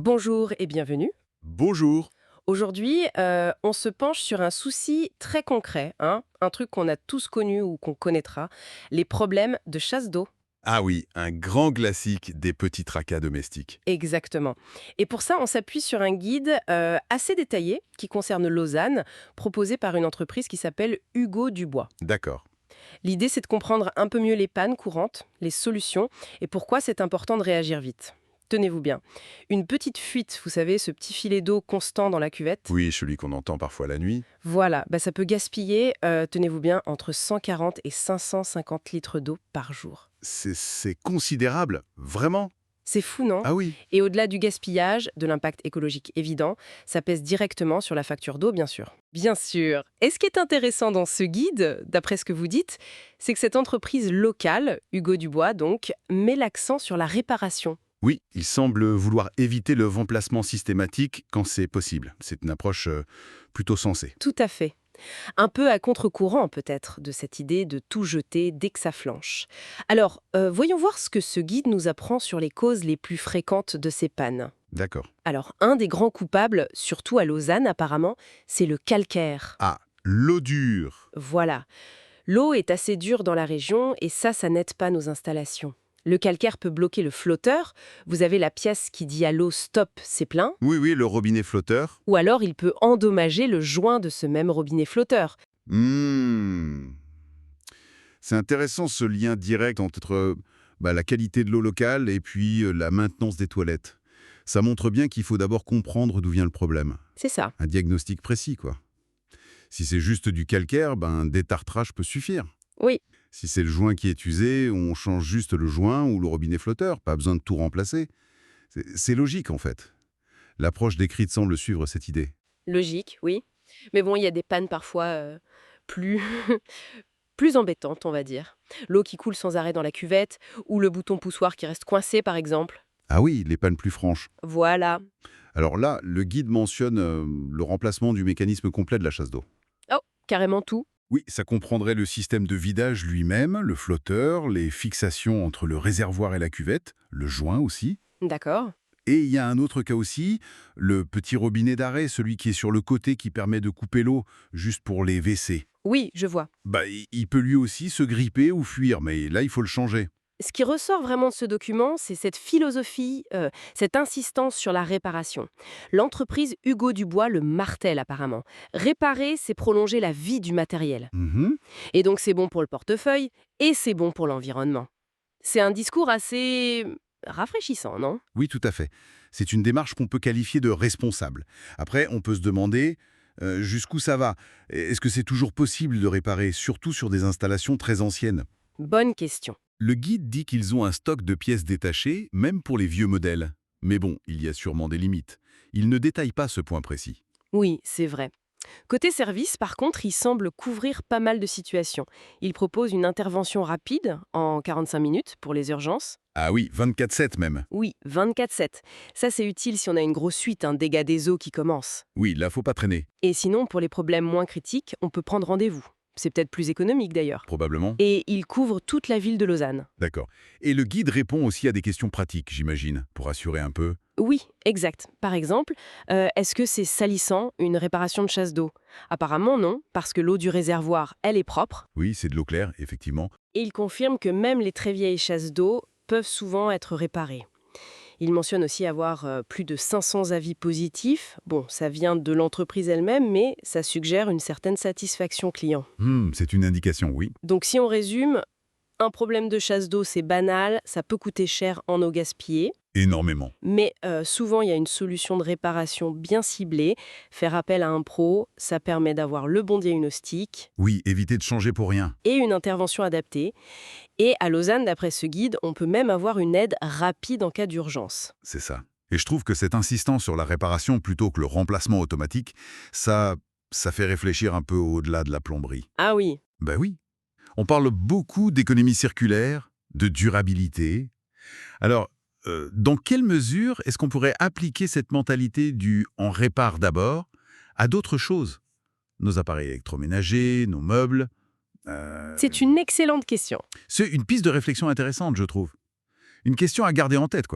Bonjour et bienvenue. Bonjour. Aujourd'hui, on se penche sur un souci très concret, hein, un truc qu'on a tous connu ou qu'on connaîtra, les problèmes de chasse d'eau. Ah oui, un grand classique des petits tracas domestiques. Exactement. Et pour ça, on s'appuie sur un guide assez détaillé qui concerne Lausanne, proposé par une entreprise qui s'appelle Hugo Dubois. D'accord. L'idée, c'est de comprendre un peu mieux les pannes courantes, les solutions et pourquoi c'est important de réagir vite. Tenez-vous bien. Une petite fuite, vous savez, ce petit filet d'eau constant dans la cuvette. Oui, celui qu'on entend parfois la nuit. Voilà, bah ça peut gaspiller, tenez-vous bien, entre 140 et 550 litres d'eau par jour. C'est considérable, vraiment. C'est fou, non? Ah oui. Et au-delà du gaspillage, de l'impact écologique évident, ça pèse directement sur la facture d'eau, bien sûr. Bien sûr. Et ce qui est intéressant dans ce guide, d'après ce que vous dites, c'est que cette entreprise locale, Hugo Dubois donc, met l'accent sur la réparation. Oui, il semble vouloir éviter le remplacement systématique quand c'est possible. C'est une approche plutôt sensée. Tout à fait. Un peu à contre-courant peut-être de cette idée de tout jeter dès que ça flanche. Alors, voyons voir ce que ce guide nous apprend sur les causes les plus fréquentes de ces pannes. D'accord. Alors, un des grands coupables, surtout à Lausanne apparemment, c'est le calcaire. Ah, l'eau dure. Voilà. L'eau est assez dure dans la région et ça n'aide pas nos installations. Le calcaire peut bloquer le flotteur, vous avez la pièce qui dit à l'eau stop, c'est plein, Oui, oui, le robinet flotteur. ou alors il peut endommager le joint de ce même robinet flotteur. Hmm. C'est intéressant ce lien direct entre la qualité de l'eau locale et puis la maintenance des toilettes. Ça montre bien qu'il faut d'abord comprendre d'où vient le problème. C'est ça. Un diagnostic précis, quoi. Si c'est juste du calcaire, un détartrage peut suffire. Oui. Si c'est le joint qui est usé, on change juste le joint ou le robinet flotteur, pas besoin de tout remplacer. C'est logique, en fait. L'approche décrite semble suivre cette idée. Logique, oui. Mais bon, il y a des pannes parfois plus, plus embêtantes, on va dire. L'eau qui coule sans arrêt dans la cuvette, ou le bouton poussoir qui reste coincé, par exemple. Ah oui, les pannes plus franches. Voilà. Alors là, le guide mentionne le remplacement du mécanisme complet de la chasse d'eau. Oh, carrément tout. Oui, ça comprendrait le système de vidage lui-même, le flotteur, les fixations entre le réservoir et la cuvette, le joint aussi. D'accord. Et il y a un autre cas aussi, le petit robinet d'arrêt, celui qui est sur le côté qui permet de couper l'eau juste pour les WC. Oui, je vois. Il peut lui aussi se gripper ou fuir, mais là, il faut le changer. Ce qui ressort vraiment de ce document, c'est cette philosophie, cette insistance sur la réparation. L'entreprise Hugo Dubois le martèle apparemment. Réparer, c'est prolonger la vie du matériel. Mhm. Et donc c'est bon pour le portefeuille et c'est bon pour l'environnement. C'est un discours assez rafraîchissant, non? Oui, tout à fait. C'est une démarche qu'on peut qualifier de responsable. Après, on peut se demander jusqu'où ça va. Est-ce que c'est toujours possible de réparer, surtout sur des installations très anciennes? Bonne question. Le guide dit qu'ils ont un stock de pièces détachées, même pour les vieux modèles. Mais bon, il y a sûrement des limites. Il ne détaille pas ce point précis. Oui, c'est vrai. Côté service, par contre, il semble couvrir pas mal de situations. Il propose une intervention rapide, en 45 minutes, pour les urgences. Ah oui, 24/7 même. Oui, 24/7. Ça, c'est utile si on a une grosse fuite, un dégât des eaux qui commence. Oui, là, faut pas traîner, Et sinon, pour les problèmes moins critiques, on peut prendre rendez-vous. C'est peut-être plus économique d'ailleurs. probablement. Et il couvre toute la ville de Lausanne. D'accord. Et le guide répond aussi à des questions pratiques, j'imagine, pour assurer un peu. Oui, exact. Par exemple, est-ce que c'est salissant, une réparation de chasse d'eau? Apparemment non, parce que l'eau du réservoir, elle est propre. Oui, c'est de l'eau claire, effectivement. Et il confirme que même les très vieilles chasses d'eau peuvent souvent être réparées. Il mentionne aussi avoir plus de 500 avis positifs. Bon, ça vient de l'entreprise elle-même, mais ça suggère une certaine satisfaction client. C'est une indication, oui. Donc si on résume, un problème de chasse d'eau, c'est banal, ça peut coûter cher en eau gaspillée. Énormément. Mais souvent, il y a une solution de réparation bien ciblée. Faire appel à un pro, ça permet d'avoir le bon diagnostic Oui, éviter de changer pour rien. et une intervention adaptée. Et à Lausanne, d'après ce guide, on peut même avoir une aide rapide en cas d'urgence. C'est ça. Et je trouve que cette insistance sur la réparation plutôt que le remplacement automatique, ça fait réfléchir un peu au-delà de la plomberie. Ah oui, Ben oui. On parle beaucoup d'économie circulaire, de durabilité. Alors, dans quelle mesure est-ce qu'on pourrait appliquer cette mentalité du «on répare d'abord» à d'autres choses? Nos appareils électroménagers, nos meubles. c'est une excellente question. C'est une piste de réflexion intéressante, je trouve. Une question à garder en tête, quoi.